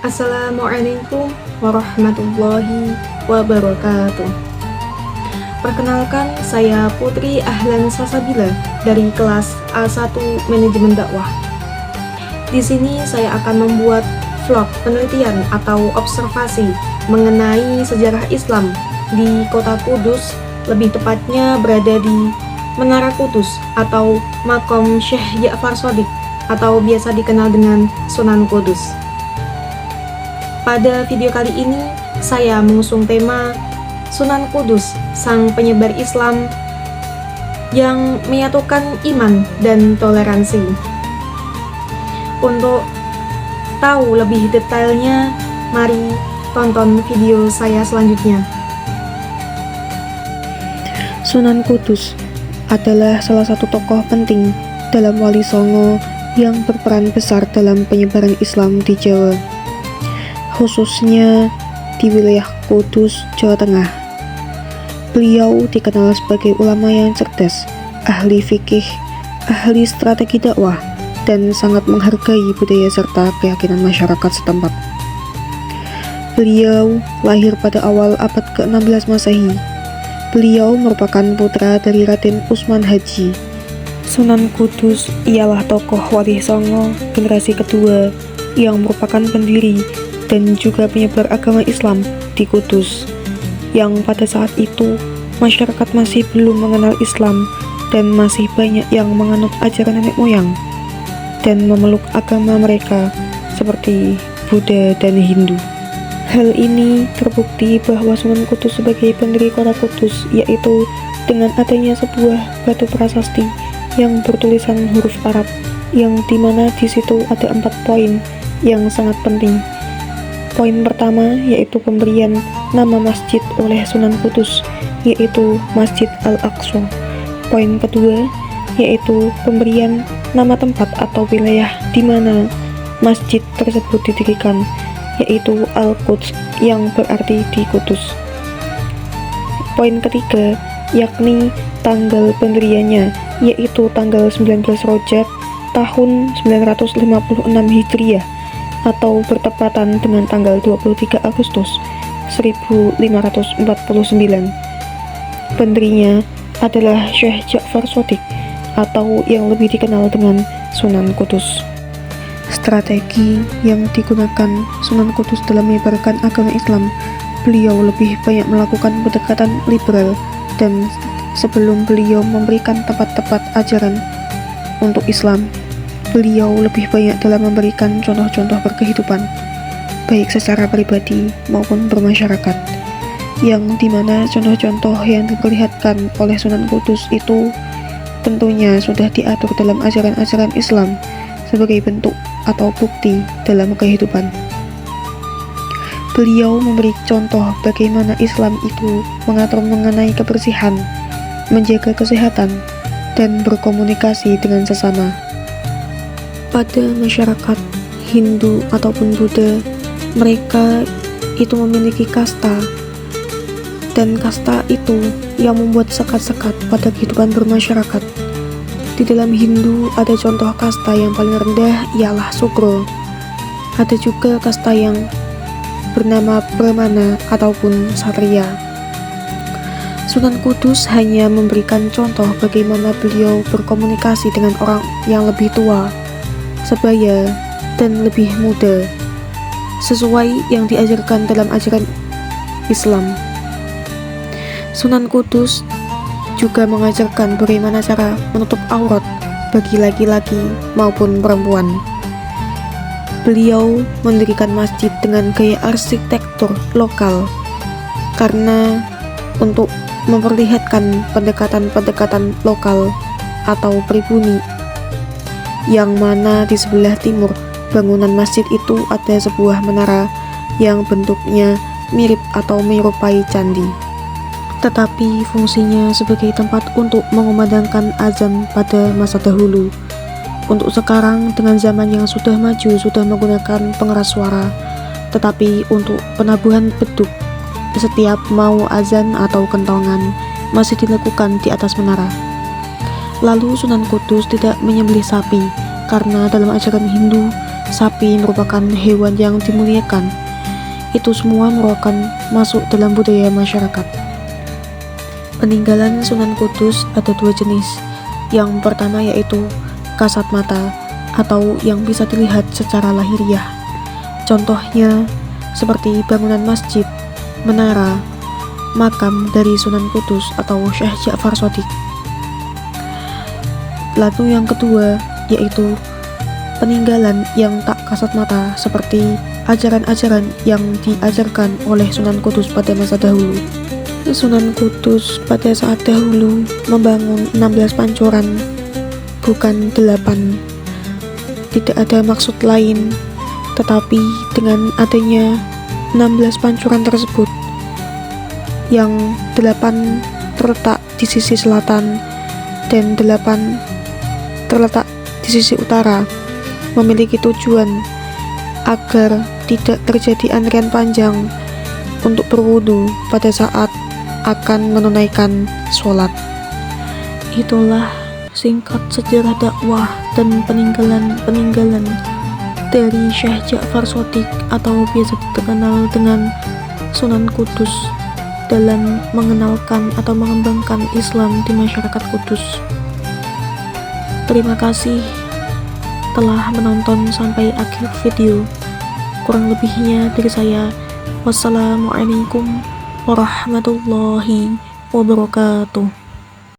Assalamualaikum warahmatullahi wabarakatuh. Perkenalkan, saya Putri Ahlan Sasabila dari kelas A1 Manajemen Dakwah. Di sini saya akan membuat vlog penelitian atau observasi mengenai sejarah Islam di Kota Kudus, lebih tepatnya berada di Menara Kudus atau Makom Syekh Ja'far Shadiq atau biasa dikenal dengan Sunan Kudus. Pada video kali ini, saya mengusung tema Sunan Kudus, sang penyebar Islam yang menyatukan iman dan toleransi. Untuk tahu lebih detailnya, mari tonton video saya selanjutnya. Sunan Kudus adalah salah satu tokoh penting dalam Wali Songo yang berperan besar dalam penyebaran Islam di Jawa, khususnya di wilayah Kudus, Jawa Tengah. Beliau dikenal sebagai ulama yang cerdas, ahli fikih, ahli strategi dakwah, dan sangat menghargai budaya serta keyakinan masyarakat setempat. Beliau lahir pada awal abad ke-16 Masehi. Beliau merupakan putra dari Raden Usman Haji. Sunan Kudus ialah tokoh Wali Songo generasi kedua yang merupakan pendiri dan juga penyebar agama Islam di Kudus, yang pada saat itu masyarakat masih belum mengenal Islam dan masih banyak yang menganut ajaran nenek moyang dan memeluk agama mereka seperti Buddha dan Hindu. Hal ini terbukti bahwa Sunan Kudus sebagai pendiri kota Kudus, yaitu dengan adanya sebuah batu prasasti yang bertulisan huruf Arab, yang dimana di situ ada 4 poin yang sangat penting. Poin pertama yaitu pemberian nama masjid oleh Sunan Kudus, yaitu Masjid Al-Aqsa. Poin kedua yaitu pemberian nama tempat atau wilayah di mana masjid tersebut didirikan, yaitu Al-Quds, yang berarti di Kudus. Poin ketiga yakni tanggal pendiriannya, yaitu tanggal 19 Rajab tahun 956 Hijriah atau bertepatan dengan tanggal 23 Agustus 1549. Pendirinya adalah Syekh Ja'far Shadiq atau yang lebih dikenal dengan Sunan Kudus. Strategi yang digunakan Sunan Kudus dalam menyebarkan agama Islam, beliau lebih banyak melakukan pendekatan liberal, dan sebelum beliau memberikan tempat-tempat ajaran untuk Islam, beliau lebih banyak dalam memberikan contoh-contoh berkehidupan, baik secara pribadi maupun bermasyarakat, yang dimana contoh-contoh yang diperlihatkan oleh Sunan Kudus itu tentunya sudah diatur dalam ajaran-ajaran Islam sebagai bentuk atau bukti dalam kehidupan. Beliau memberi contoh bagaimana Islam itu mengatur mengenai kebersihan, menjaga kesehatan, dan berkomunikasi dengan sesama. Pada masyarakat Hindu ataupun Buddha, mereka itu memiliki kasta, dan kasta itu yang membuat sekat-sekat pada kehidupan bermasyarakat. Di dalam Hindu ada contoh kasta yang paling rendah ialah Sudra. Ada juga kasta yang bernama Brahmana ataupun Satria. Sunan Kudus hanya memberikan contoh bagaimana beliau berkomunikasi dengan orang yang lebih tua, sebaya, dan lebih muda, sesuai yang diajarkan dalam ajaran Islam. Sunan Kudus juga mengajarkan bagaimana cara menutup aurat bagi laki-laki maupun perempuan. Beliau mendirikan masjid dengan gaya arsitektur lokal karena untuk memperlihatkan pendekatan-pendekatan lokal atau pribumi, yang mana di sebelah timur bangunan masjid itu ada sebuah menara yang bentuknya mirip atau menyerupai candi, tetapi fungsinya sebagai tempat untuk mengumandangkan azan pada masa dahulu. Untuk sekarang, dengan zaman yang sudah maju, sudah menggunakan pengeras suara, tetapi untuk penabuhan beduk setiap mau azan atau kentongan masih dilakukan di atas menara. Lalu Sunan Kudus tidak menyembelih sapi, karena dalam ajaran Hindu, sapi merupakan hewan yang dimuliakan. Itu semua merupakan masuk dalam budaya masyarakat. Peninggalan Sunan Kudus ada dua jenis. Yang pertama yaitu kasat mata atau yang bisa dilihat secara lahiriah. Contohnya seperti bangunan masjid, menara, makam dari Sunan Kudus atau Syekh Ja'far Shadiq. Lalu yang kedua yaitu peninggalan yang tak kasat mata seperti ajaran-ajaran yang diajarkan oleh Sunan Kudus pada masa dahulu. Sunan Kudus pada saat dahulu membangun 16 pancuran, bukan 8. Tidak ada maksud lain, tetapi dengan adanya 16 pancuran tersebut, yang 8 terletak di sisi selatan dan 8 terletak di sisi utara, memiliki tujuan agar tidak terjadi antrian panjang untuk berwudu pada saat akan menunaikan sholat. Itulah singkat sejarah dakwah dan peninggalan dari Syekh Ja'far Shadiq atau biasa dikenal dengan Sunan Kudus dalam mengenalkan atau mengembangkan Islam di masyarakat Kudus. Terima kasih telah menonton sampai akhir video. Kurang lebihnya dari saya, wassalamualaikum warahmatullahi wabarakatuh.